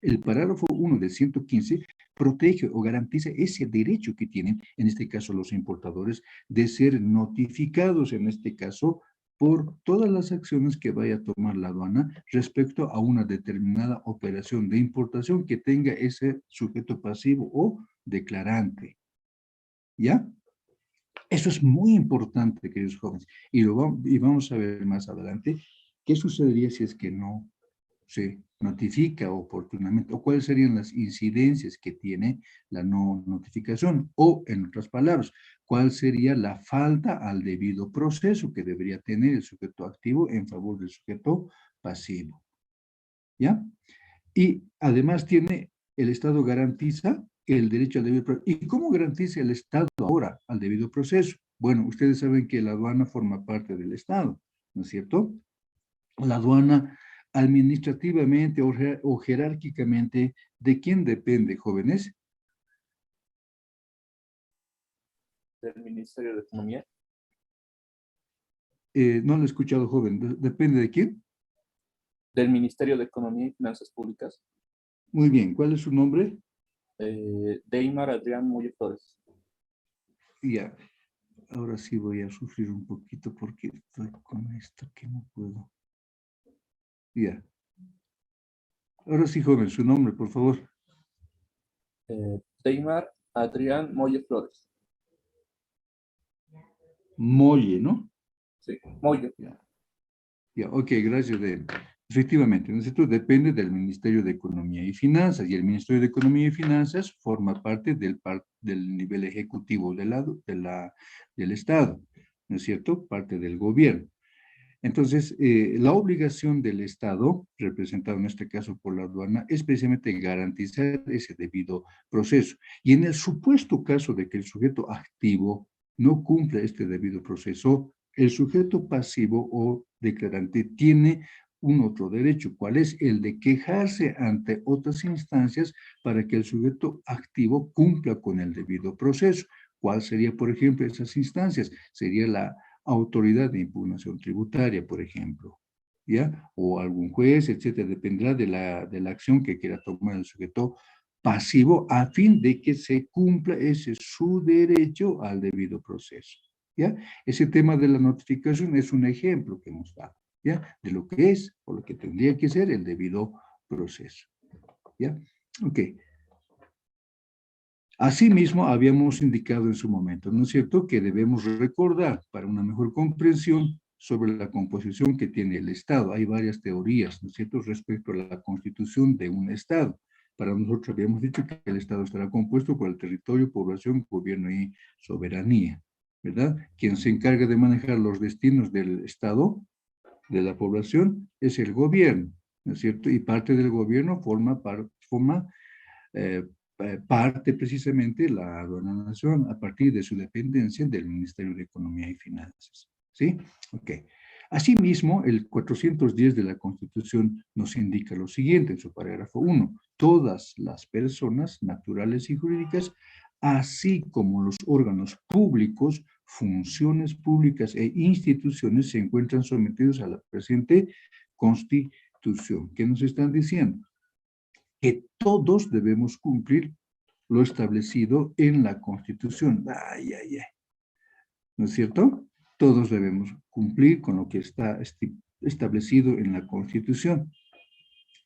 El párrafo 1 del 115 protege o garantiza ese derecho que tienen, en este caso los importadores, de ser notificados, en este caso, por todas las acciones que vaya a tomar la aduana respecto a una determinada operación de importación que tenga ese sujeto pasivo o declarante. ¿Ya? Eso es muy importante, queridos jóvenes. Y vamos a ver más adelante qué sucedería si es que no se notifica oportunamente, o cuáles serían las incidencias que tiene la no notificación, o en otras palabras, cuál sería la falta al debido proceso que debería tener el sujeto activo en favor del sujeto pasivo. ¿Ya? Y además el Estado garantiza el derecho al debido proceso. ¿Y cómo garantiza el Estado ahora al debido proceso? Bueno, ustedes saben que la aduana forma parte del Estado, ¿no es cierto? La aduana administrativamente o jerárquicamente, ¿de quién depende, jóvenes? Del Ministerio de Economía. No lo he escuchado, joven. ¿Depende de quién? Del Ministerio de Economía y Finanzas Públicas. Muy bien. ¿Cuál es su nombre? Deimar Adrián Molle Flores. Ya. Ahora sí voy a sufrir un poquito porque estoy con esto que no puedo. Ya. Ahora sí, joven, su nombre, por favor. Deimar Adrián Molle Flores. Molle, ¿no? Sí, Molle. Ya. Ya, ok, gracias. Efectivamente, esto depende del Ministerio de Economía y Finanzas, y el Ministerio de Economía y Finanzas forma parte del nivel ejecutivo del Estado, ¿no es cierto? Parte del gobierno. Entonces, la obligación del Estado, representado en este caso por la aduana, es precisamente garantizar ese debido proceso. Y en el supuesto caso de que el sujeto activo no cumpla este debido proceso, el sujeto pasivo o declarante tiene un otro derecho, ¿cuál es? El de quejarse ante otras instancias para que el sujeto activo cumpla con el debido proceso. ¿Cuál sería, por ejemplo, esas instancias? Sería la autoridad de impugnación tributaria, por ejemplo, ¿ya? O algún juez, etcétera, dependerá de la acción que quiera tomar el sujeto pasivo a fin de que se cumpla ese su derecho al debido proceso, ¿ya? Ese tema de la notificación es un ejemplo que hemos dado, ¿ya? De lo que es o lo que tendría que ser el debido proceso, ¿ya? Ok. Asimismo, habíamos indicado en su momento, ¿no es cierto?, que debemos recordar para una mejor comprensión sobre la composición que tiene el Estado. Hay varias teorías, ¿no es cierto?, respecto a la constitución de un Estado. Para nosotros habíamos dicho que el Estado estará compuesto por el territorio, población, gobierno y soberanía, ¿verdad? Quien se encarga de manejar los destinos del Estado, de la población, es el gobierno, ¿no es cierto? Y parte del gobierno forma eh, parte precisamente la aduana nación a partir de su dependencia del Ministerio de Economía y Finanzas. ¿Sí? Ok. Asimismo, el 410 de la Constitución nos indica lo siguiente en su parágrafo 1. Todas las personas naturales y jurídicas, así como los órganos públicos, funciones públicas e instituciones se encuentran sometidos a la presente Constitución. ¿Qué nos están diciendo? Que todos debemos cumplir lo establecido en la Constitución. Ay, ay, ay. ¿No es cierto? Todos debemos cumplir con lo que está establecido en la Constitución.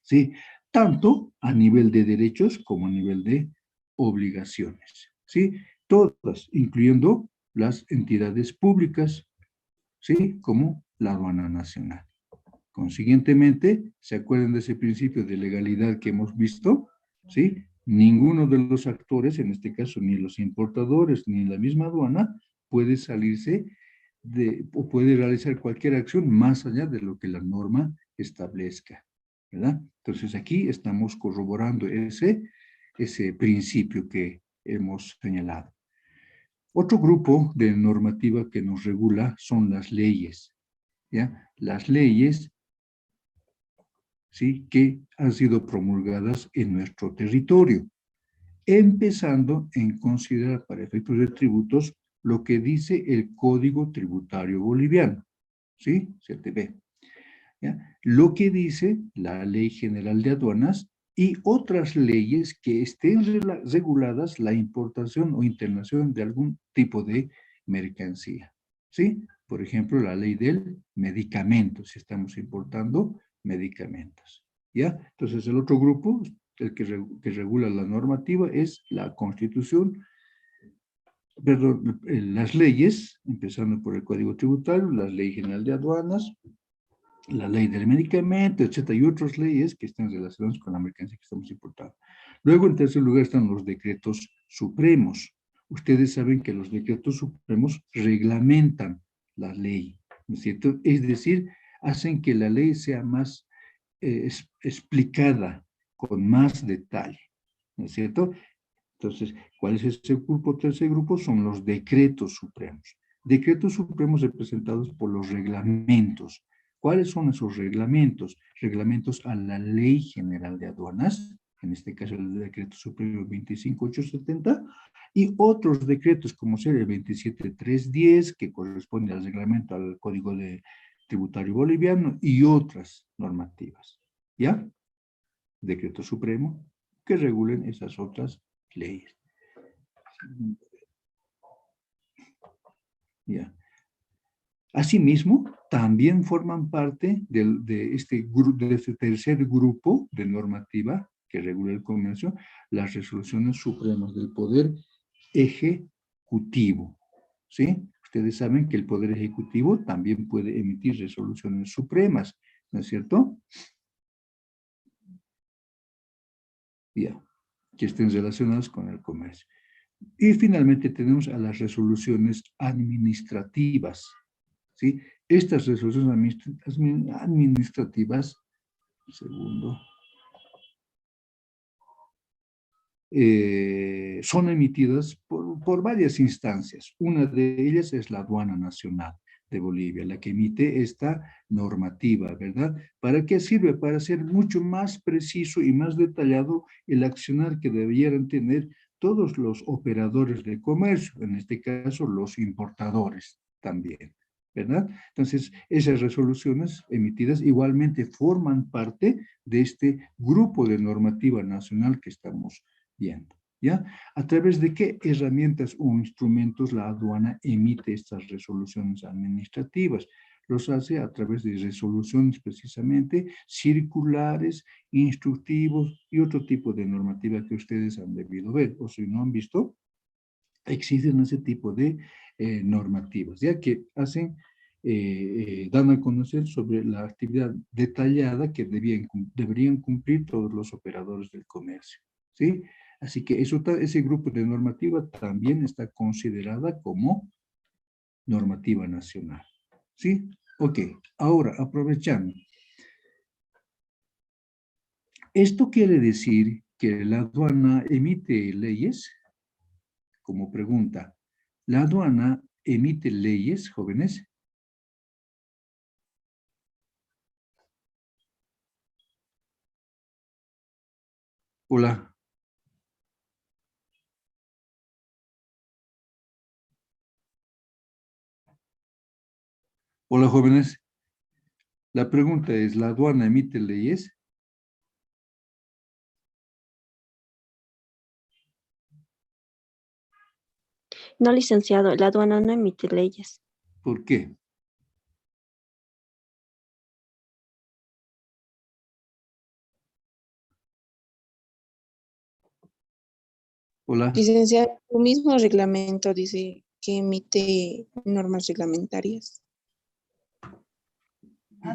¿Sí? Tanto a nivel de derechos como a nivel de obligaciones. ¿Sí? Todas, incluyendo las entidades públicas, ¿sí? Como la aduana nacional. Consiguientemente, ¿se acuerdan de ese principio de legalidad que hemos visto? ¿Sí? Ninguno de los actores, en este caso ni los importadores ni la misma aduana, puede salirse o puede realizar cualquier acción más allá de lo que la norma establezca, ¿verdad? Entonces aquí estamos corroborando ese principio que hemos señalado. Otro grupo de normativa que nos regula son las leyes, ¿ya? Las leyes, ¿sí?, que han sido promulgadas en nuestro territorio, empezando en considerar para efectos de tributos lo que dice el Código Tributario Boliviano, ¿sí? CTB. ¿Ya? Lo que dice la Ley General de Aduanas y otras leyes que estén reguladas la importación o internación de algún tipo de mercancía, ¿sí? Por ejemplo, la ley del medicamento, si estamos importando medicamentos, ¿ya? Entonces, el otro grupo, el que regula la normativa, es la Constitución, perdón, las leyes, empezando por el Código Tributario, la Ley General de Aduanas, la ley del medicamento, etcétera, y otras leyes que están relacionadas con la mercancía que estamos importando. Luego, en tercer lugar, están los decretos supremos. Ustedes saben que los decretos supremos reglamentan la ley, ¿no es cierto? Es decir, hacen que la ley sea más explicada, con más detalle, ¿no es cierto? Entonces, ¿cuál es ese grupo? Tercer grupo son los decretos supremos. Decretos supremos representados por los reglamentos. ¿Cuáles son esos reglamentos? Reglamentos a la Ley General de Aduanas, en este caso el decreto supremo 25870, y otros decretos como ser el 27310, que corresponde al reglamento al Código Tributario Boliviano, y otras normativas. ¿Ya? Decreto supremo que regulen esas otras leyes. Ya. Asimismo, también forman parte de este tercer grupo de normativa que regula el comercio, las resoluciones supremas del Poder Ejecutivo. ¿Sí? Ustedes saben que el Poder Ejecutivo también puede emitir resoluciones supremas, ¿no es cierto? Ya, que estén relacionadas con el comercio. Y finalmente tenemos a las resoluciones administrativas, ¿sí? Estas resoluciones administrativas, segundo, son emitidas por varias instancias. Una de ellas es la Aduana Nacional de Bolivia, la que emite esta normativa, ¿verdad? ¿Para qué sirve? Para ser mucho más preciso y más detallado el accionar que debieran tener todos los operadores de comercio, en este caso los importadores también, ¿verdad? Entonces, esas resoluciones emitidas igualmente forman parte de este grupo de normativa nacional que estamos viendo, ¿ya? ¿A través de qué herramientas o instrumentos la aduana emite estas resoluciones administrativas? Los hace a través de resoluciones precisamente, circulares, instructivos y otro tipo de normativa que ustedes han debido ver, o si no han visto, existen ese tipo de normativas, ya que hacen, dan a conocer sobre la actividad detallada que deberían cumplir todos los operadores del comercio, ¿sí? Así que ese grupo de normativa también está considerada como normativa nacional, ¿sí? Ok, ahora aprovechando. Esto quiere decir que la aduana emite leyes, como pregunta. ¿La aduana emite leyes, jóvenes? Hola. Hola, jóvenes. La pregunta es, ¿la aduana emite leyes? No, licenciado, la aduana no emite leyes. ¿Por qué? Hola. Licenciado, el mismo reglamento dice que emite normas reglamentarias,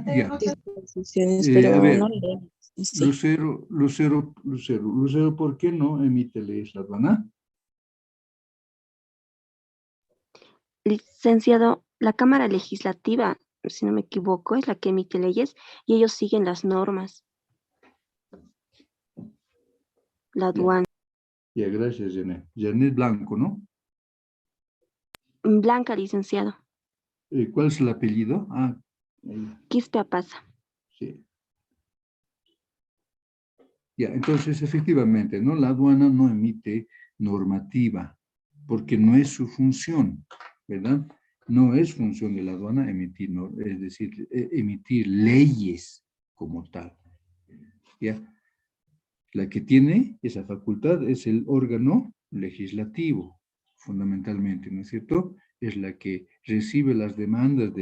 Ya. disposiciones, A pero no ver, leyes en sí. Lucero, ¿por qué no emite leyes la aduana? Licenciado, la Cámara Legislativa, si no me equivoco, es la que emite leyes y ellos siguen las normas. La Ya, aduana. ya, gracias, Janet. Janet Blanco, ¿no? Blanca, licenciado. ¿Cuál es el apellido? Ah, ahí, Quispe pasa. sí. Ya, entonces, efectivamente, ¿no? La aduana no emite normativa, porque no es su función, ¿verdad? No es función de la aduana emitir, es decir, emitir leyes como tal, ¿ya? La que tiene esa facultad es el órgano legislativo, fundamentalmente, ¿no es cierto? Es la que recibe las demandas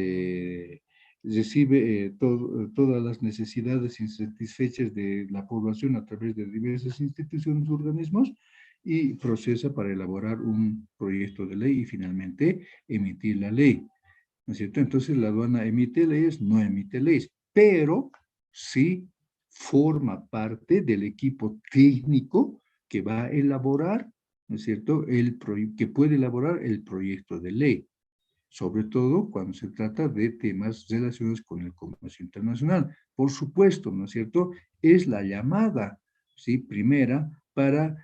recibe todas las necesidades insatisfechas de la población a través de diversas instituciones, organismos, y procesa para elaborar un proyecto de ley y finalmente emitir la ley, ¿no es cierto? Entonces la aduana emite leyes, no emite leyes, pero sí forma parte del equipo técnico que va a elaborar, ¿no es cierto?, que puede elaborar el proyecto de ley, sobre todo cuando se trata de temas relacionados con el comercio internacional. Por supuesto, ¿no es cierto?, es la llamada, ¿sí?, primera para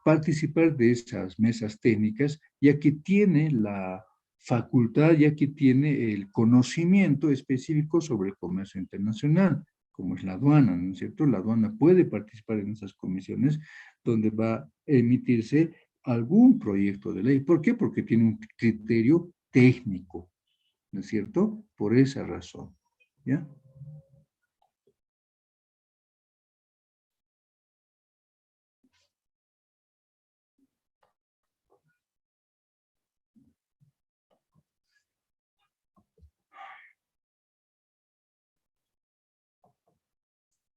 participar de esas mesas técnicas, ya que tiene la facultad, ya que tiene el conocimiento específico sobre el comercio internacional, como es la aduana, ¿no es cierto? La aduana puede participar en esas comisiones donde va a emitirse algún proyecto de ley. ¿Por qué? Porque tiene un criterio técnico, ¿no es cierto? Por esa razón, ¿ya?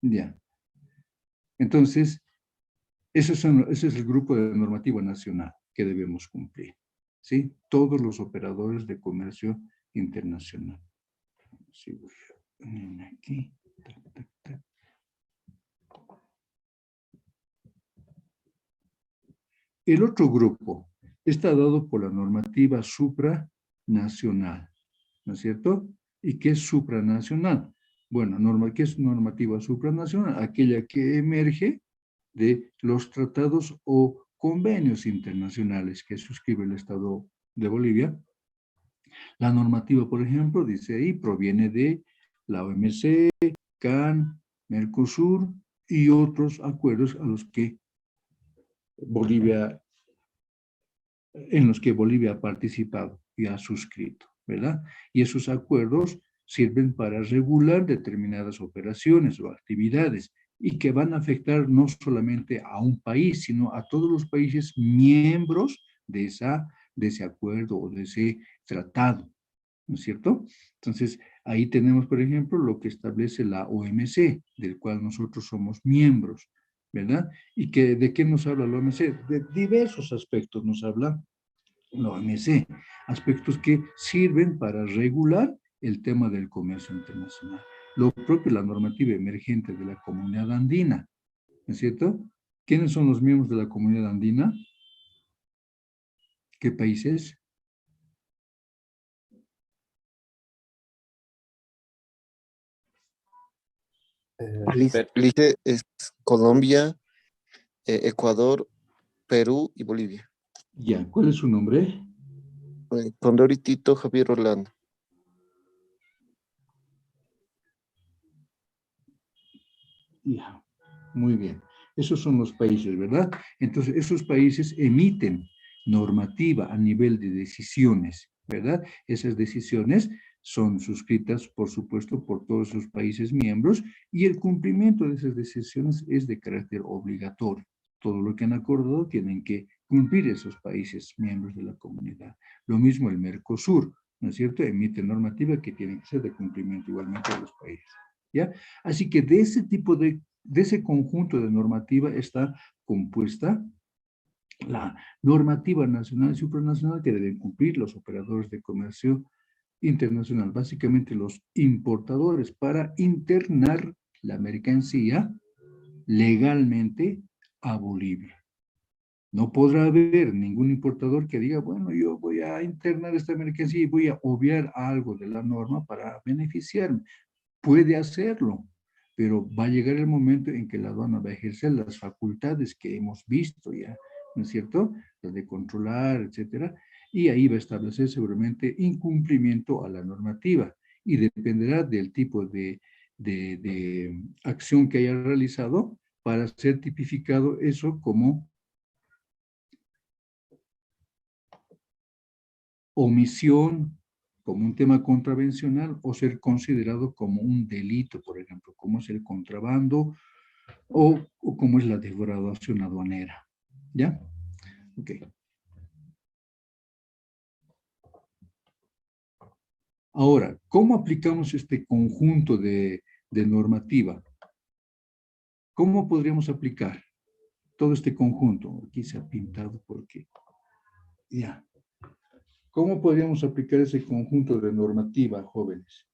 Ya. Entonces, ese es el grupo de normativa nacional que debemos cumplir, ¿sí? Todos los operadores de comercio internacional. Sí, voy a ponerme aquí. Tac, tac, tac. El otro grupo está dado por la normativa supranacional, ¿no es cierto? ¿Y qué es supranacional? Bueno, ¿qué es normativa supranacional? Aquella que emerge de los tratados o convenios internacionales que suscribe el Estado de Bolivia. La normativa, por ejemplo, dice ahí, proviene de la OMC, CAN, Mercosur y otros acuerdos en los que Bolivia ha participado y ha suscrito, ¿verdad? Y esos acuerdos sirven para regular determinadas operaciones o actividades y que van a afectar no solamente a un país, sino a todos los países miembros de ese acuerdo o de ese tratado, ¿no es cierto? Entonces, ahí tenemos, por ejemplo, lo que establece la OMC, del cual nosotros somos miembros, ¿verdad? ¿Y de qué nos habla la OMC? De diversos aspectos nos habla la OMC, aspectos que sirven para regular el tema del comercio internacional. Lo propio la normativa emergente de la comunidad andina, ¿no es cierto? ¿Quiénes son los miembros de la comunidad andina? ¿Qué países? Per- Elige es Colombia, Ecuador, Perú y Bolivia. Ya, ¿cuál es su nombre? Condori Tito Javier Orlando. Ya, muy bien. Esos son los países, ¿verdad? Entonces, esos países emiten normativa a nivel de decisiones, ¿verdad? Esas decisiones son suscritas, por supuesto, por todos esos países miembros y el cumplimiento de esas decisiones es de carácter obligatorio. Todo lo que han acordado tienen que cumplir esos países miembros de la comunidad. Lo mismo el Mercosur, ¿no es cierto? Emite normativa que tiene que ser de cumplimiento igualmente de los países, ¿ya? Así que de ese conjunto de normativa está compuesta la normativa nacional y supranacional que deben cumplir los operadores de comercio internacional, básicamente los importadores, para internar la mercancía legalmente a Bolivia. No podrá haber ningún importador que diga, bueno, yo voy a internar esta mercancía y voy a obviar algo de la norma para beneficiarme. Puede hacerlo, pero va a llegar el momento en que la aduana va a ejercer las facultades que hemos visto ya, ¿no es cierto? Las de controlar, etcétera, y ahí va a establecer seguramente incumplimiento a la normativa y dependerá del tipo de acción que haya realizado para ser tipificado eso como omisión, como un tema contravencional o ser considerado como un delito, por ejemplo, como es el contrabando o como es la defraudación aduanera. ¿Ya? Ok. Ahora, ¿cómo aplicamos este conjunto de normativa? ¿Cómo podríamos aplicar todo este conjunto? Aquí se ha pintado porque, ya. ¿Cómo podríamos aplicar ese conjunto de normativa, jóvenes?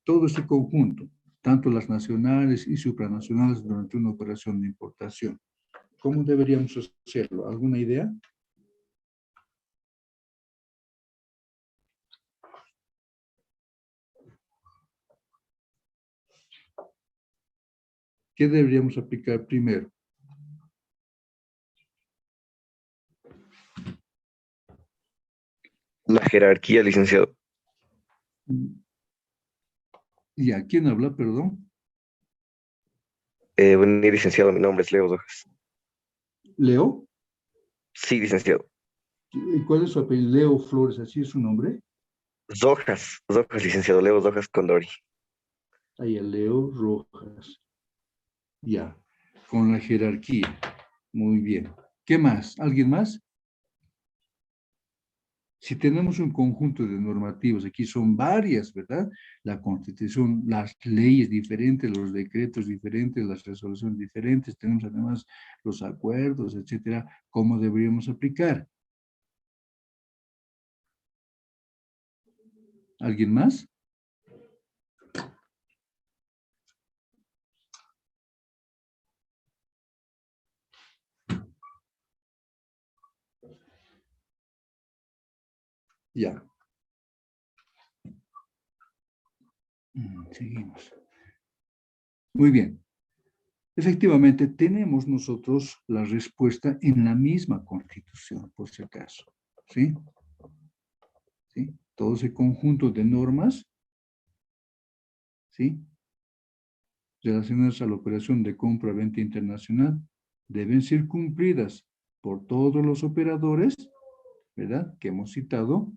Todo este conjunto, tanto las nacionales y supranacionales durante una operación de importación. ¿Cómo deberíamos hacerlo? ¿Alguna idea? ¿Qué deberíamos aplicar primero? La jerarquía, licenciado. ¿Y a quién habla, perdón? Buen día, licenciado. Mi nombre es Leo Dojas. ¿Leo? Sí, licenciado. ¿Y cuál es su apellido? Leo Flores, ¿así es su nombre? Dojas, licenciado. Leo Dojas Condori. Ahí, Leo Rojas. Ya, con la jerarquía. Muy bien. ¿Qué más? ¿Alguien más? Si tenemos un conjunto de normativas, aquí son varias, ¿verdad? La Constitución, las leyes diferentes, los decretos diferentes, las resoluciones diferentes, tenemos además los acuerdos, etcétera, ¿cómo deberíamos aplicar? ¿Alguien más? Ya. Seguimos. Muy bien. Efectivamente, tenemos nosotros la respuesta en la misma Constitución, por si acaso. ¿Sí? ¿Sí? Todo ese conjunto de normas, ¿sí?, relacionadas a la operación de compra-venta internacional deben ser cumplidas por todos los operadores, ¿verdad?, que hemos citado,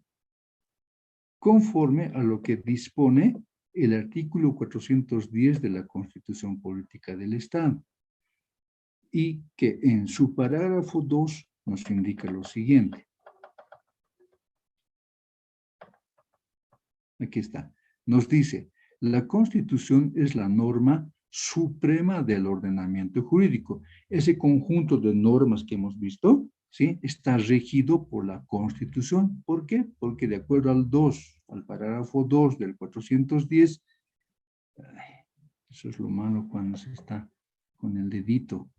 conforme a lo que dispone el artículo 410 de la Constitución Política del Estado, y que en su parágrafo 2 nos indica lo siguiente. Aquí está. Nos dice, la Constitución es la norma suprema del ordenamiento jurídico. Ese conjunto de normas que hemos visto, ¿sí?, está regido por la Constitución. ¿Por qué? Porque de acuerdo al parágrafo 2 del 410, eso es lo malo cuando se está con el dedito.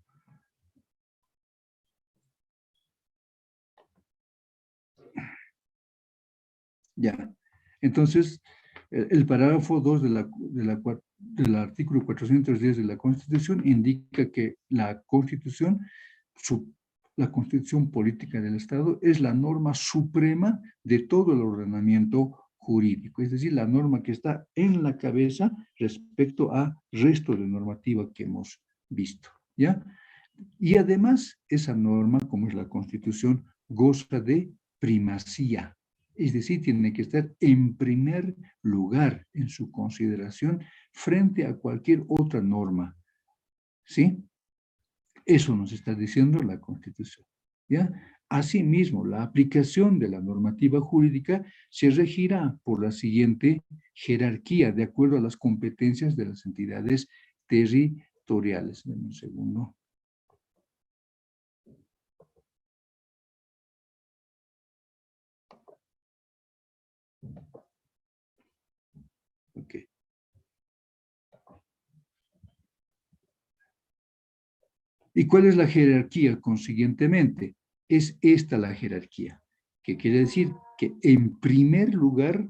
Ya. Entonces, el parágrafo 2 del artículo 410 de la Constitución indica que la Constitución política del Estado es la norma suprema de todo el ordenamiento jurídico, es decir, la norma que está en la cabeza respecto a resto de normativa que hemos visto, ¿ya? Y además, esa norma, como es la Constitución, goza de primacía. Es decir, tiene que estar en primer lugar en su consideración frente a cualquier otra norma. ¿Sí? Eso nos está diciendo la Constitución. ¿Ya? Asimismo, la aplicación de la normativa jurídica se regirá por la siguiente jerarquía, de acuerdo a las competencias de las entidades territoriales. Dame un segundo. Ok. ¿Y cuál es la jerarquía? Consiguientemente, es esta la jerarquía, que quiere decir que en primer lugar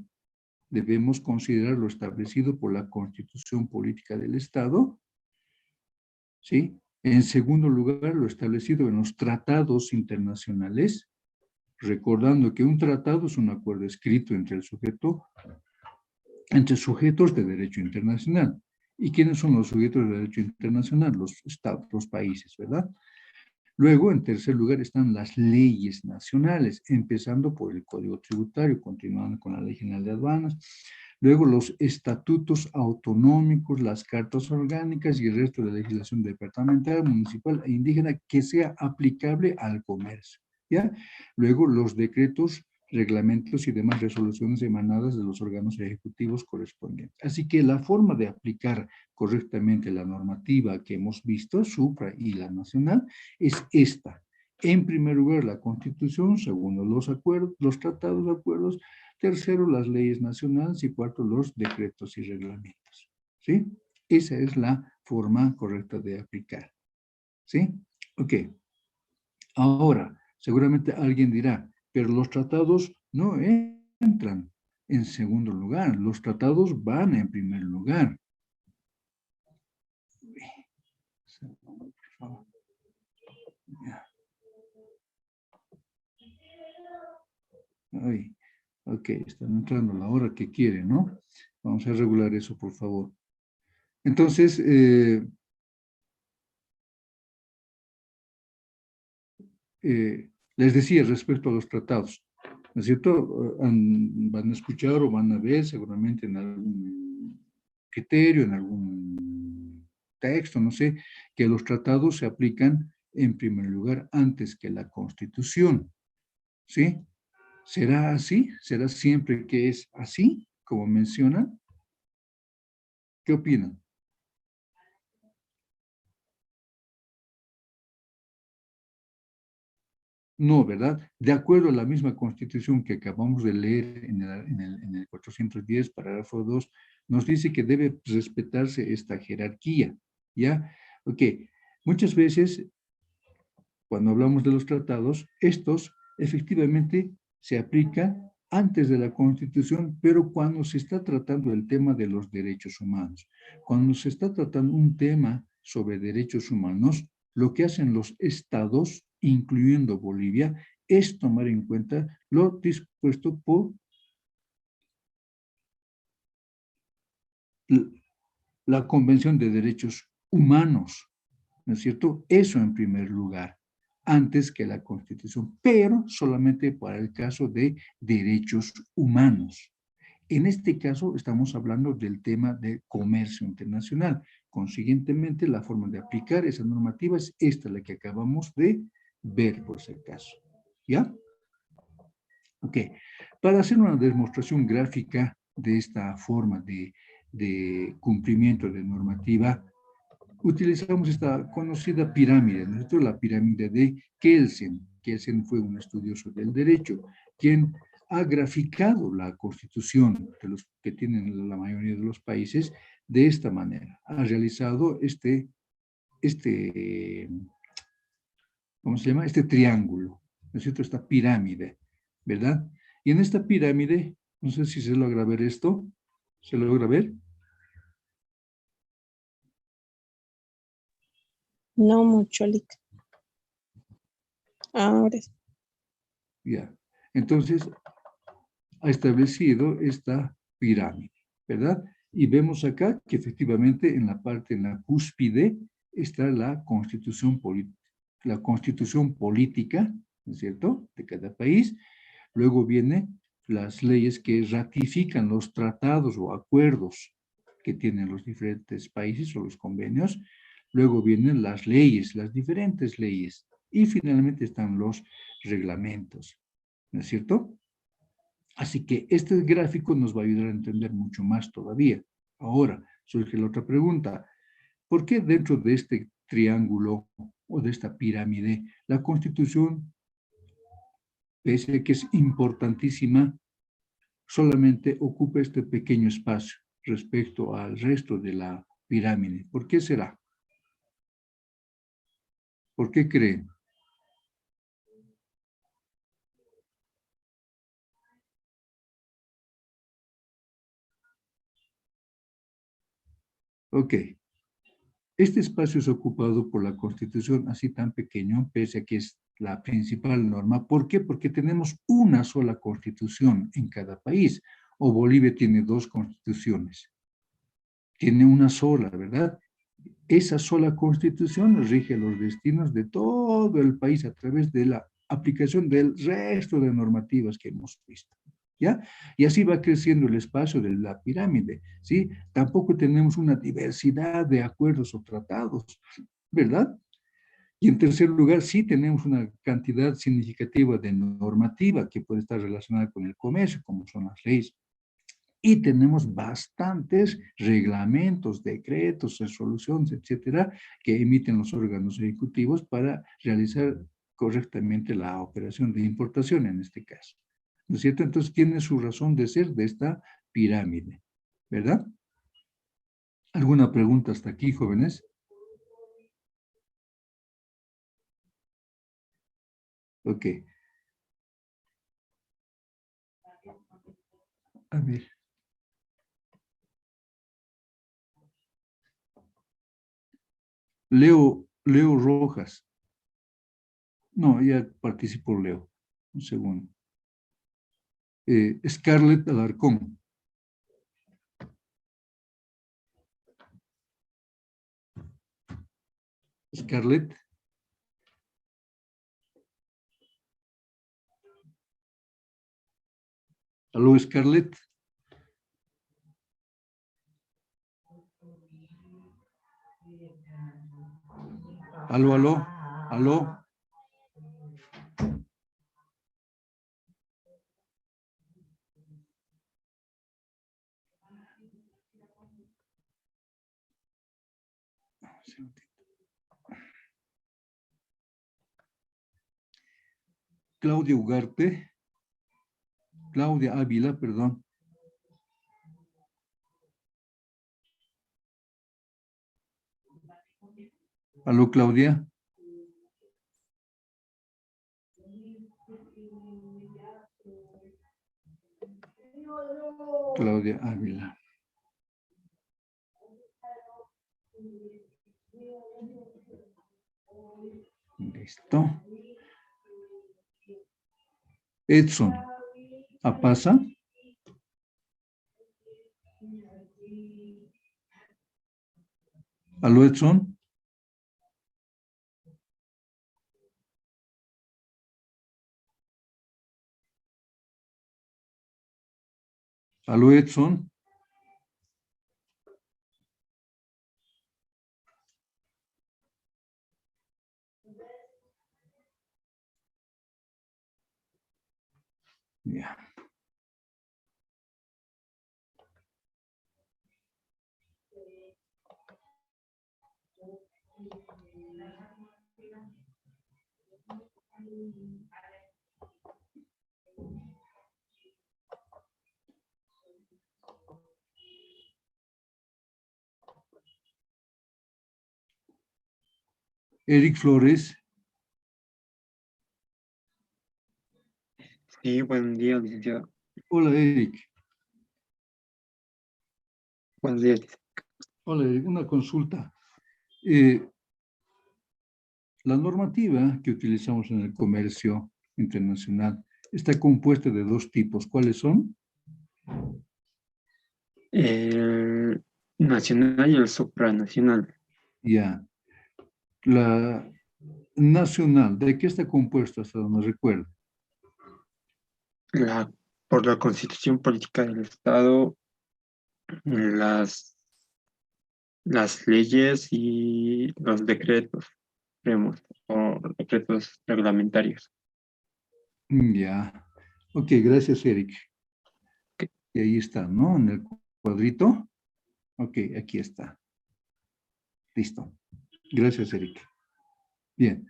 debemos considerar lo establecido por la Constitución Política del Estado, ¿sí? En segundo lugar, lo establecido en los tratados internacionales, recordando que un tratado es un acuerdo escrito entre sujetos de derecho internacional. ¿Y quiénes son los sujetos de derecho internacional? Los estados, los países, ¿verdad? Luego, en tercer lugar, están las leyes nacionales, empezando por el Código Tributario, continuando con la Ley General de Aduanas, Luego los estatutos autonómicos, las cartas orgánicas y el resto de legislación departamental, municipal e indígena que sea aplicable al comercio, ¿ya? Luego los decretos, reglamentos y demás resoluciones emanadas de los órganos ejecutivos correspondientes. Así que la forma de aplicar correctamente la normativa que hemos visto, supra y la nacional, es esta. En primer lugar, la Constitución, segundo, los acuerdos, los tratados de acuerdos, tercero, las leyes nacionales y cuarto, los decretos y reglamentos. ¿Sí? Esa es la forma correcta de aplicar. ¿Sí? Ok. Ahora, seguramente alguien dirá, pero los tratados no entran en segundo lugar, los tratados van en primer lugar. Ay, ok, están entrando a la hora que quieren, ¿no? Vamos a regular eso, por favor. Entonces, les decía respecto a los tratados, ¿no es cierto? Van a escuchar o van a ver seguramente en algún criterio, en algún texto, no sé, que los tratados se aplican en primer lugar antes que la Constitución, ¿sí? ¿Será así? ¿Será siempre que es así, como mencionan? ¿Qué opinan? No, ¿verdad? De acuerdo a la misma Constitución que acabamos de leer en el 410, parágrafo 2, nos dice que debe respetarse esta jerarquía, ¿ya? Ok, muchas veces, cuando hablamos de los tratados, estos efectivamente se aplican antes de la Constitución, pero cuando se está tratando el tema de los derechos humanos, cuando se está tratando un tema sobre derechos humanos, lo que hacen los estados, incluyendo Bolivia, es tomar en cuenta lo dispuesto por la Convención de Derechos Humanos, ¿no es cierto? Eso en primer lugar, antes que la Constitución, pero solamente para el caso de derechos humanos. En este caso estamos hablando del tema de comercio internacional. Consiguientemente, la forma de aplicar esa normativa es esta, la que acabamos de ver por si acaso. ¿Ya? Ok. Para hacer una demostración gráfica de esta forma de cumplimiento de normativa, utilizamos esta conocida pirámide, ¿no es cierto? La pirámide de Kelsen. Kelsen fue un estudioso del derecho, quien ha graficado la constitución de los que tienen la mayoría de los países de esta manera. Ha realizado ¿cómo se llama? Este triángulo, ¿no es cierto? Esta pirámide, ¿verdad? Y en esta pirámide, no sé si se logra ver esto, ¿se logra ver? No mucho, Lick. Ahora sí. Ya. Entonces, ha establecido esta pirámide, ¿verdad? Y vemos acá que efectivamente en la cúspide, está la constitución política, ¿no es cierto?, de cada país. Luego vienen las leyes que ratifican los tratados o acuerdos que tienen los diferentes países o los convenios. Luego vienen las leyes, las diferentes leyes. Y finalmente están los reglamentos, ¿no es cierto? Así que este gráfico nos va a ayudar a entender mucho más todavía. Ahora, surge la otra pregunta. ¿Por qué dentro de este triángulo o de esta pirámide, la Constitución, pese a que es importantísima, solamente ocupa este pequeño espacio respecto al resto de la pirámide? ¿Por qué será? ¿Por qué creen? Ok. Este espacio es ocupado por la Constitución así tan pequeño, pese a que es la principal norma. ¿Por qué? Porque tenemos una sola Constitución en cada país. O Bolivia tiene dos constituciones. Tiene una sola, ¿verdad? Esa sola Constitución rige los destinos de todo el país a través de la aplicación del resto de normativas que hemos visto. ¿ya? Y así va creciendo el espacio de la pirámide, ¿sí? Tampoco tenemos una diversidad de acuerdos o tratados, ¿verdad? Y en tercer lugar, sí tenemos una cantidad significativa de normativa que puede estar relacionada con el comercio, como son las leyes. Y tenemos bastantes reglamentos, decretos, resoluciones, etcétera, que emiten los órganos ejecutivos para realizar correctamente la operación de importación en este caso. ¿No es cierto? Entonces tiene su razón de ser de esta pirámide, ¿verdad? ¿Alguna pregunta hasta aquí, jóvenes? Ok. A ver. Leo Rojas. No, ya participó Leo. Un segundo. Scarlett Alarcón. Scarlett. Aló, Scarlett. Aló, aló, aló. Claudia Ugarte. Claudia Ávila, perdón. Aló, Claudia. Claudia Ávila. Listo. Edson Apasa. Aló, Edson. Aló, Edson. Ya. Eric Flores. Sí, buen día, licenciado. Hola, Eric. Buenos días. Hola, Eric. Una consulta. La normativa que utilizamos en el comercio internacional está compuesta de dos tipos. ¿Cuáles son? El nacional y el supranacional. Ya. La nacional, ¿de qué está compuesta hasta donde recuerdo? Por la Constitución Política del Estado, las, las leyes y los decretos supremos o decretos reglamentarios. Ya. Ok, gracias, Eric. Y ahí está, ¿no? En el cuadrito. Ok, aquí está. Listo. Gracias, Eric. Bien.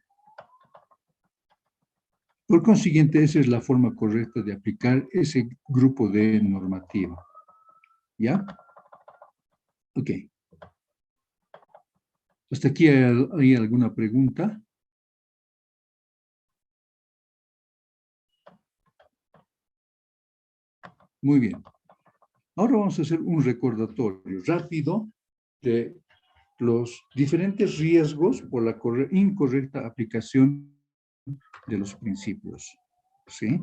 Por consiguiente, esa es la forma correcta de aplicar ese grupo de normativa. ¿Ya? Ok. ¿Hasta aquí hay alguna pregunta? Muy bien. Ahora vamos a hacer un recordatorio rápido de los diferentes riesgos por la incorrecta aplicación de los principios. ¿Sí?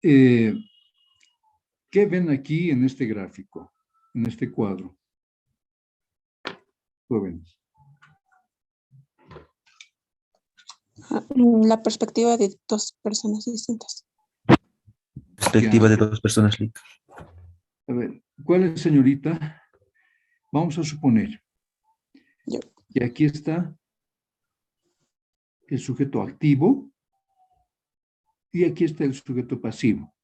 ¿Qué ven aquí en este gráfico, en este cuadro? Jóvenes. La perspectiva de dos personas distintas. Perspectiva Ya. de dos personas. A ver, ¿cuál es, señorita? Vamos a suponer Ya. que aquí está el sujeto activo y aquí está el sujeto pasivo.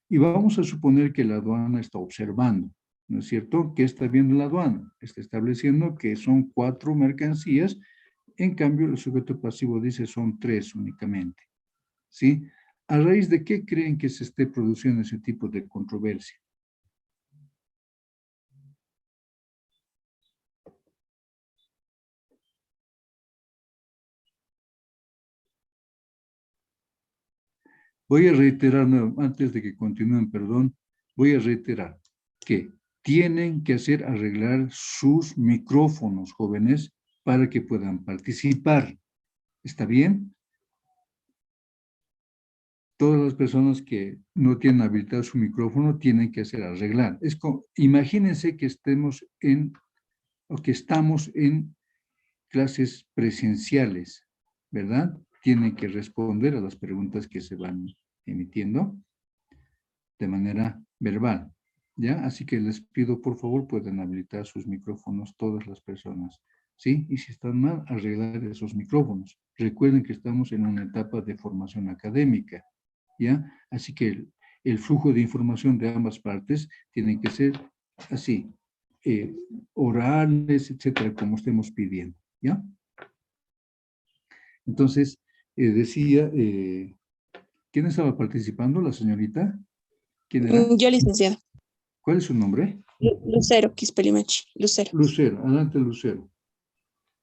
Y vamos a suponer que la aduana está observando, ¿no es cierto? ¿Qué está viendo la aduana? Está estableciendo que son 4 mercancías, en cambio el sujeto pasivo dice son 3 únicamente, ¿sí? ¿A raíz de qué creen que se esté produciendo ese tipo de controversia? Voy a reiterar, antes de que continúen, perdón, voy a reiterar que tienen que hacer arreglar sus micrófonos, jóvenes, para que puedan participar. ¿Está bien? Todas las personas que no tienen habilitado su micrófono tienen que hacer arreglar. Imagínense que estamos en clases presenciales, ¿verdad? Tienen que responder a las preguntas que se van emitiendo de manera verbal, ¿ya? Así que les pido, por favor, pueden habilitar sus micrófonos todas las personas, ¿sí? Y si están mal, arreglar esos micrófonos. Recuerden que estamos en una etapa de formación académica, ¿ya? Así que el flujo de información de ambas partes tiene que ser así, orales, etcétera, como estemos pidiendo, ¿ya? Entonces, decía, ¿quién estaba participando? ¿La señorita? ¿Quién era? Yo, licenciada. ¿Cuál es su nombre? Lucero, Quispelimachi, Lucero. Lucero, adelante Lucero.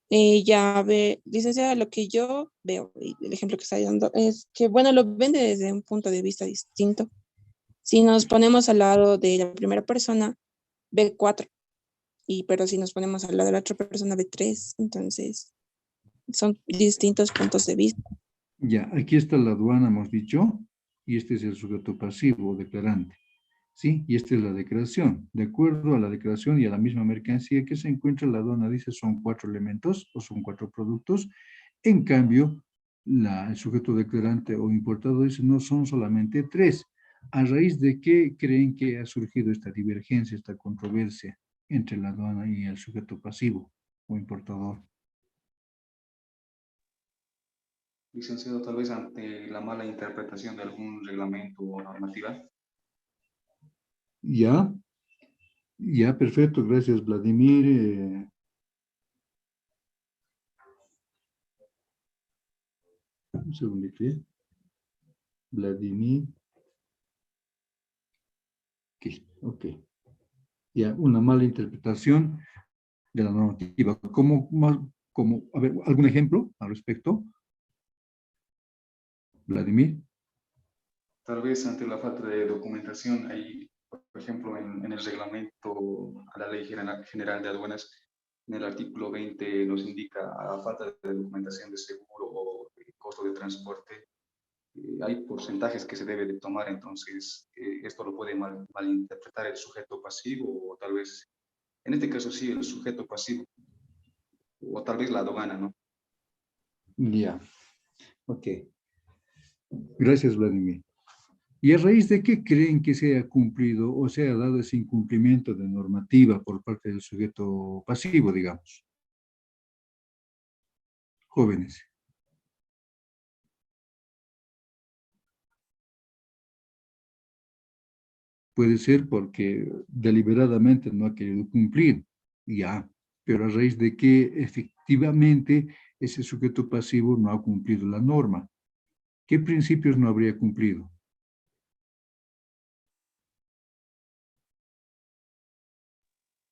Ya ve, licenciada, lo que yo veo, y el ejemplo que está dando, es que, bueno, lo ven desde un punto de vista distinto. Si nos ponemos al lado de la primera persona, ve 4, pero si nos ponemos al lado de la otra persona, ve 3. Entonces, son distintos puntos de vista. Ya, aquí está la aduana, hemos dicho, y este es el sujeto pasivo o declarante, ¿sí? Y esta es la declaración. De acuerdo a la declaración y a la misma mercancía que se encuentra, la aduana dice son 4 elementos o son 4 productos. En cambio, el sujeto declarante o importador dice no son solamente 3. ¿A raíz de qué creen que ha surgido esta divergencia, esta controversia entre la aduana y el sujeto pasivo o importador? Licenciado, tal vez ante la mala interpretación de algún reglamento o normativa. Ya, ya, perfecto, gracias Vladimir. Un segundito, ¿eh? Vladimir. Ok. Ya, una mala interpretación de la normativa. A ver, ¿algún ejemplo al respecto? Vladimir. Tal vez ante la falta de documentación, hay, por ejemplo, en el reglamento a la Ley General de Aduanas, en el artículo 20 nos indica a falta de documentación de seguro o de costo de transporte, hay porcentajes que se debe de tomar, entonces esto lo puede malinterpretar el sujeto pasivo o tal vez, en este caso sí, el sujeto pasivo o tal vez la aduana, ¿no? Ya, ok. Gracias, Vladimir. ¿Y a raíz de qué creen que se ha cumplido o se ha dado ese incumplimiento de normativa por parte del sujeto pasivo, digamos? Jóvenes. Puede ser porque deliberadamente no ha querido cumplir, ya, pero a raíz de que efectivamente ese sujeto pasivo no ha cumplido la norma. ¿Qué principios no habría cumplido?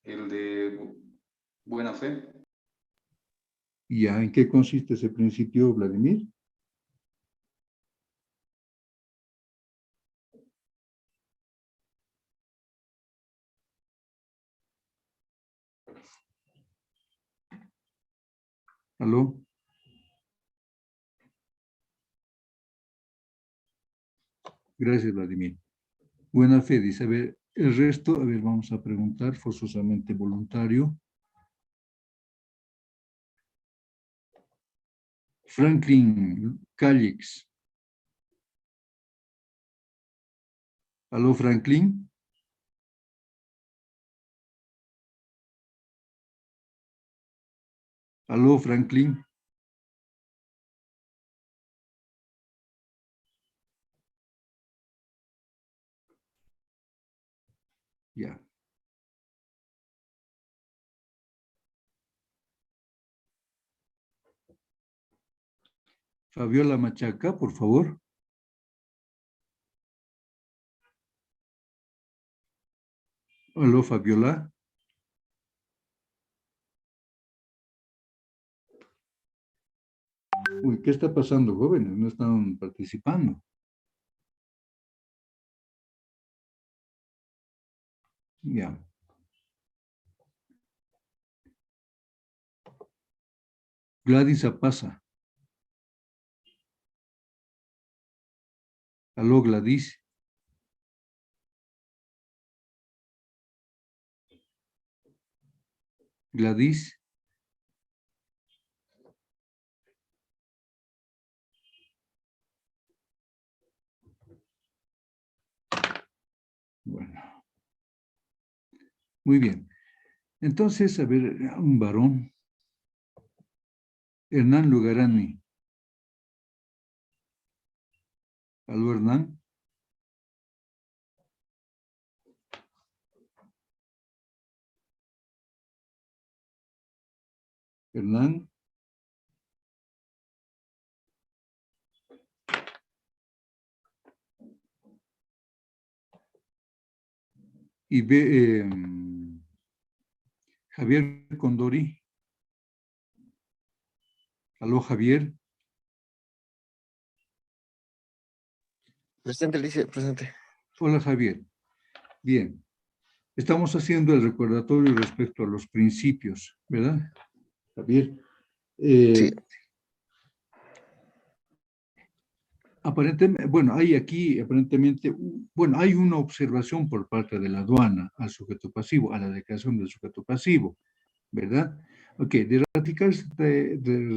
El de buena fe. ¿Ya en qué consiste ese principio, Vladimir? ¿Aló? Gracias, Vladimir. Buena fe, dice. A ver, el resto, a ver, vamos a preguntar, forzosamente voluntario. Franklin Calix. Aló, Franklin. Aló, Franklin. Ya. Fabiola Machaca, por favor. Aló, Fabiola. Uy, ¿qué está pasando, jóvenes? No están participando. Ya. Gladys Apaza. Aló, Gladys. Gladys. Bueno. Muy bien. Entonces, a ver, un varón. Hernán Lugarani. Aló, Hernán. Hernán. Y ve, Javier Condori. Aló, Javier. Presente, Alicia, presente. Hola, Javier. Bien. Estamos haciendo el recordatorio respecto a los principios, ¿verdad, Javier? Sí. Aparentemente, bueno, hay aquí aparentemente, bueno, hay una observación por parte de la aduana al sujeto pasivo, a la declaración del sujeto pasivo, ¿verdad? Ok, de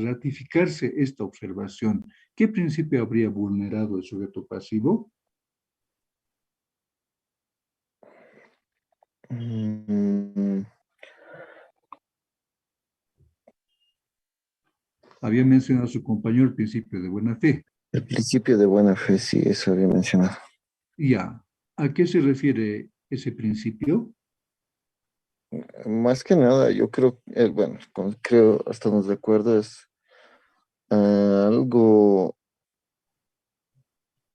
ratificarse esta observación, ¿qué principio habría vulnerado el sujeto pasivo? Había mencionado su compañero el principio de buena fe. El principio de buena fe, sí, eso había mencionado. Ya, ¿a qué se refiere ese principio? Más que nada, yo creo, bueno, creo, estamos de acuerdo, es algo,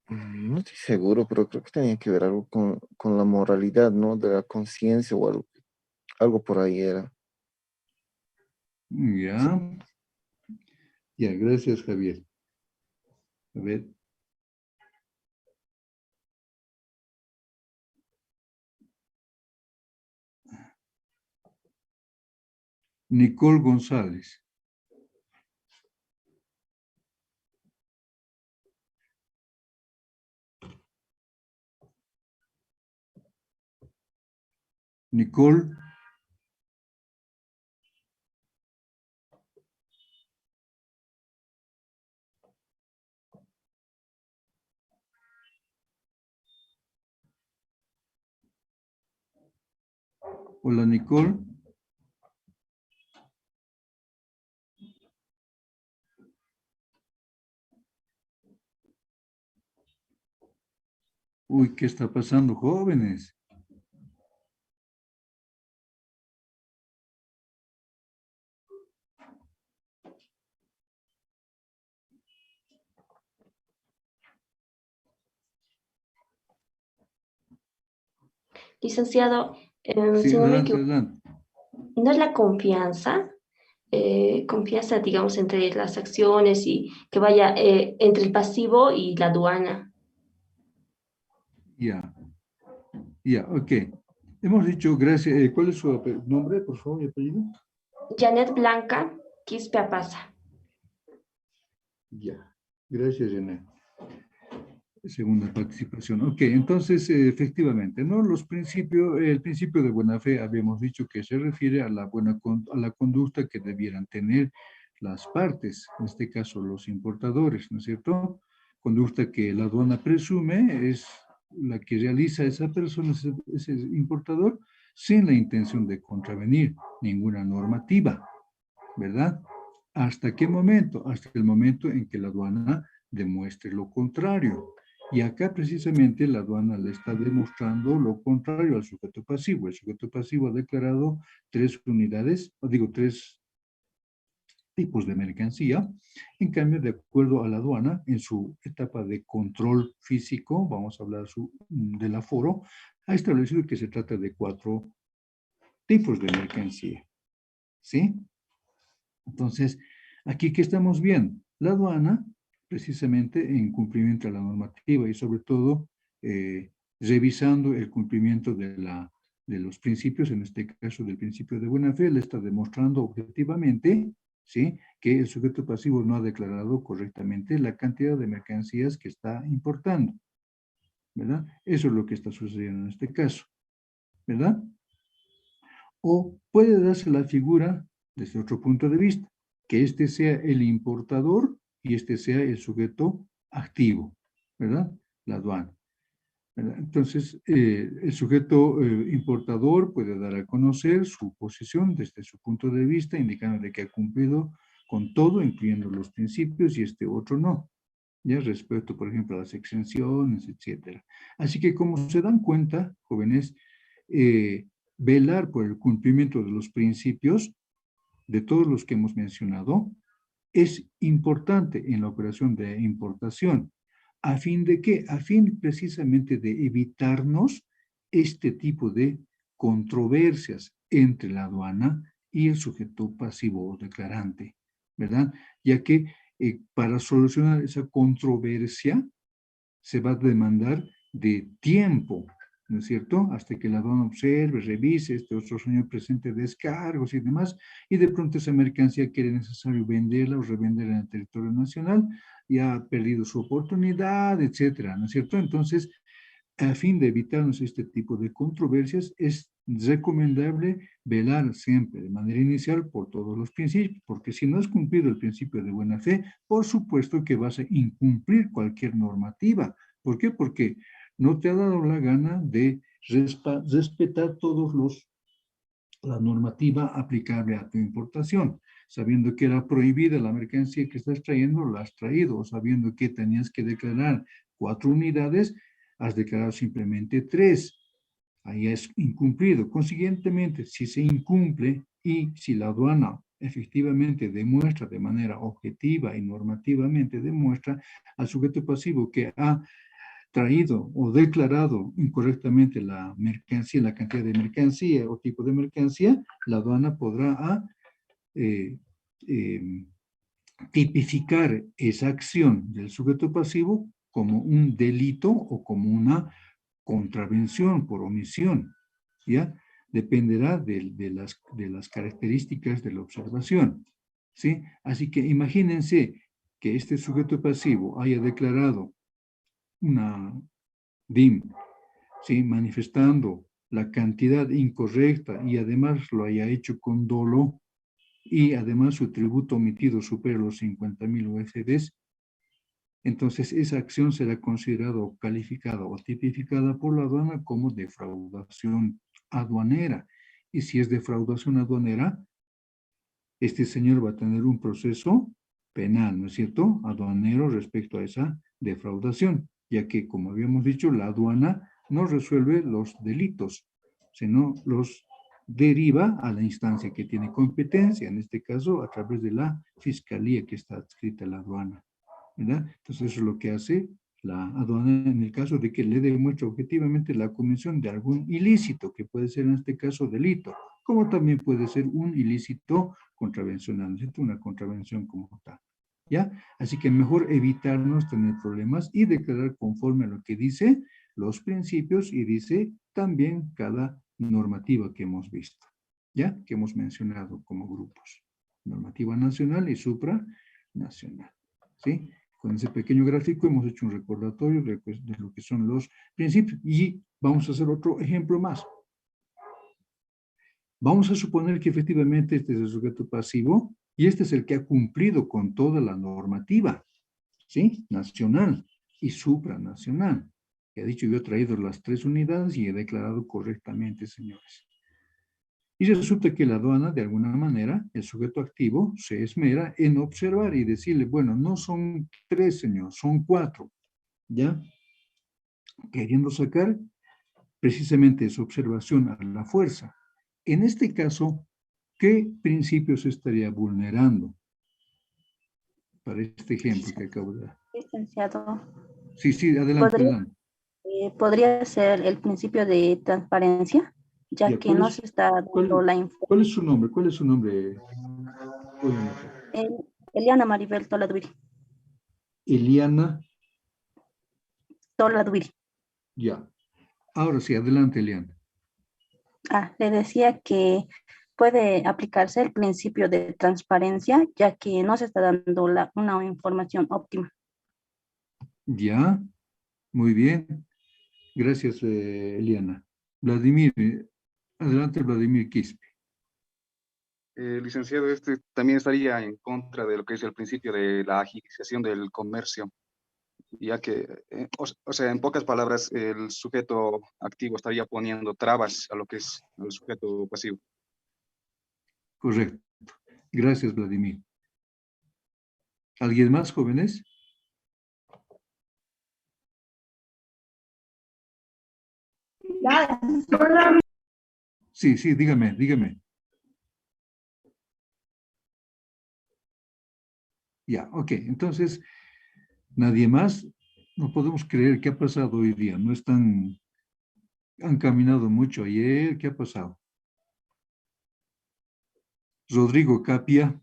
no estoy seguro, pero creo que tenía que ver algo con la moralidad, ¿no? De la conciencia o algo por ahí era. Ya, ya, gracias, Javier. A ver. Nicole González. Nicole. Hola, Nicole. Uy, ¿qué está pasando, jóvenes? Licenciado, Sí, si no me adelante, equivoco, adelante. ¿no es la confianza? Confianza, digamos, entre las acciones y que vaya entre el pasivo y la aduana. Ya, ya, ok. Hemos dicho, gracias, ¿cuál es su nombre, por favor, y apellido? Janet Blanca Quispe Apaza. Ya, gracias, Janet. Segunda participación. Ok, entonces, efectivamente, ¿no? Los principios, el principio de buena fe, habíamos dicho que se refiere a la a la conducta que debieran tener las partes, en este caso los importadores, ¿no es cierto? Conducta que la aduana presume es la que realiza esa persona, ese importador, sin la intención de contravenir ninguna normativa, ¿verdad? ¿Hasta qué momento? Hasta el momento en que la aduana demuestre lo contrario. Y acá precisamente la aduana le está demostrando lo contrario al sujeto pasivo. El sujeto pasivo ha declarado 3 unidades, o digo 3 tipos de mercancía. En cambio, de acuerdo a la aduana, en su etapa de control físico, vamos a hablar del aforo, ha establecido que se trata de 4 tipos de mercancía. ¿Sí? Entonces, aquí, ¿qué estamos viendo? La aduana, precisamente en cumplimiento a la normativa y sobre todo revisando el cumplimiento de los principios, en este caso del principio de buena fe, le está demostrando objetivamente, ¿sí?, que el sujeto pasivo no ha declarado correctamente la cantidad de mercancías que está importando, ¿verdad? Eso es lo que está sucediendo en este caso, ¿verdad? O puede darse la figura desde otro punto de vista, que este sea el importador y este sea el sujeto activo, ¿verdad? La aduana, ¿verdad? Entonces, el sujeto importador puede dar a conocer su posición desde su punto de vista, indicando de que ha cumplido con todo, incluyendo los principios, y este otro no, ya respecto, por ejemplo, a las exenciones, etcétera. Así que, como se dan cuenta, jóvenes, velar por el cumplimiento de los principios, de todos los que hemos mencionado, es importante en la operación de importación. ¿A fin de qué? A fin precisamente de evitarnos este tipo de controversias entre la aduana y el sujeto pasivo o declarante, ¿verdad? Ya que para solucionar esa controversia se va a demandar de tiempo, ¿no es cierto? Hasta que la aduana observe, revise este otro señor presente descargos y demás, y de pronto esa mercancía que era necesario venderla o revenderla en el territorio nacional, ya ha perdido su oportunidad, etcétera, ¿no es cierto? Entonces, a fin de evitarnos este tipo de controversias, es recomendable velar siempre de manera inicial por todos los principios, porque si no has cumplido el principio de buena fe, por supuesto que vas a incumplir cualquier normativa. ¿Por qué? Porque no te ha dado la gana de respetar la normativa aplicable a tu importación, sabiendo que era prohibida la mercancía que estás trayendo, la has traído, o sabiendo que tenías que declarar 4 unidades, has declarado simplemente 3. Ahí es incumplido. Consiguientemente, si se incumple y si la aduana efectivamente demuestra de manera objetiva y normativamente demuestra al sujeto pasivo que ha traído o declarado incorrectamente la mercancía, la cantidad de mercancía o tipo de mercancía, la aduana podrá tipificar esa acción del sujeto pasivo como un delito o como una contravención por omisión, ¿ya? Dependerá de las características de la observación, ¿sí? Así que imagínense que este sujeto pasivo haya declarado una DIM, ¿sí?, manifestando la cantidad incorrecta y además lo haya hecho con dolo y además su tributo omitido supera los 50,000 UFDs, entonces esa acción será considerada o calificada o tipificada por la aduana como defraudación aduanera. Y si es defraudación aduanera, este señor va a tener un proceso penal, ¿no es cierto?, aduanero respecto a esa defraudación, ya que, como habíamos dicho, la aduana no resuelve los delitos, sino los deriva a la instancia que tiene competencia, en este caso a través de la fiscalía que está adscrita a la aduana, ¿verdad? Entonces eso es lo que hace la aduana en el caso de que le demuestre objetivamente la comisión de algún ilícito, que puede ser en este caso delito, como también puede ser un ilícito contravencional, ¿no es cierto?, una contravención como tal, ¿ya? Así que mejor evitarnos tener problemas y declarar conforme a lo que dice los principios y dice también cada normativa que hemos visto, ¿ya? Que hemos mencionado como grupos. Normativa nacional y supranacional, ¿sí? Con ese pequeño gráfico hemos hecho un recordatorio de lo que son los principios y vamos a hacer otro ejemplo más. Vamos a suponer que efectivamente este es el sujeto pasivo y este es el que ha cumplido con toda la normativa, ¿sí?, nacional y supranacional. Que ha dicho, yo he traído las 3 unidades y he declarado correctamente, señores. Y resulta que la aduana, de alguna manera, el sujeto activo se esmera en observar y decirle, bueno, no son 3, señor, son 4, ¿ya? Queriendo sacar precisamente esa observación a la fuerza. En este caso, ¿qué principios estaría vulnerando? Para este ejemplo que acabo de dar. Licenciado, Sí, sí, adelante, ¿podría, adelante. podría ser el principio de transparencia, ya Ya, que no se está dando la información? ¿cuál es su nombre? ¿Cuál es su nombre? Voy a anotar. Eliana Maribel Toladuiri. Eliana, Toladuiri. ya. Ahora sí, adelante, Eliana. Le decía que puede aplicarse el principio de transparencia, ya que no se está dando una información óptima. Ya, muy bien. Gracias, Eliana. Vladimir, adelante, Vladimir Quispe. Licenciado, este también estaría en contra de lo que es el principio de la agilización del comercio, ya que, o sea, en pocas palabras, el sujeto activo estaría poniendo trabas a lo que es el sujeto pasivo. Correcto. Gracias, Vladimir. ¿Alguien más, jóvenes? Sí, sí, dígame, dígame. Ya, ok. Entonces, nadie más. No podemos creer qué ha pasado hoy día. No están, han caminado mucho ayer. ¿Qué ha pasado? Rodrigo Capia.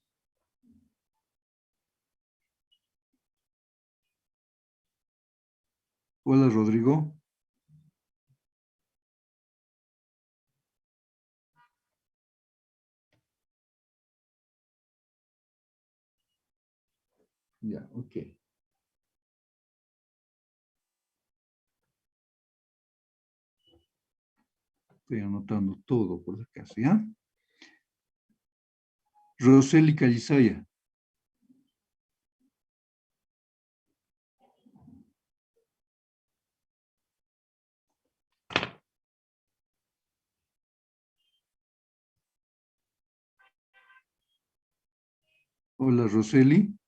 Hola, Rodrigo. Ya, ok. Estoy anotando todo por si acaso, ¿ya? Roseli Calizaya. Hola, Roseli.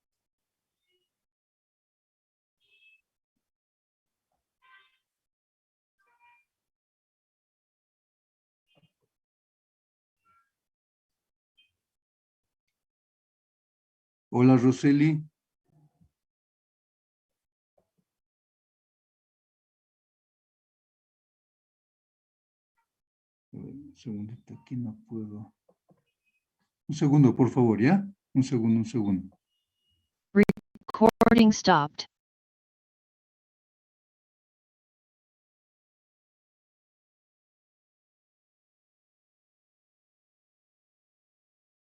Hola, Roseli. Un segundito, aquí no puedo. Un segundo, por favor, ¿ya? Un segundo, un segundo. Recording stopped.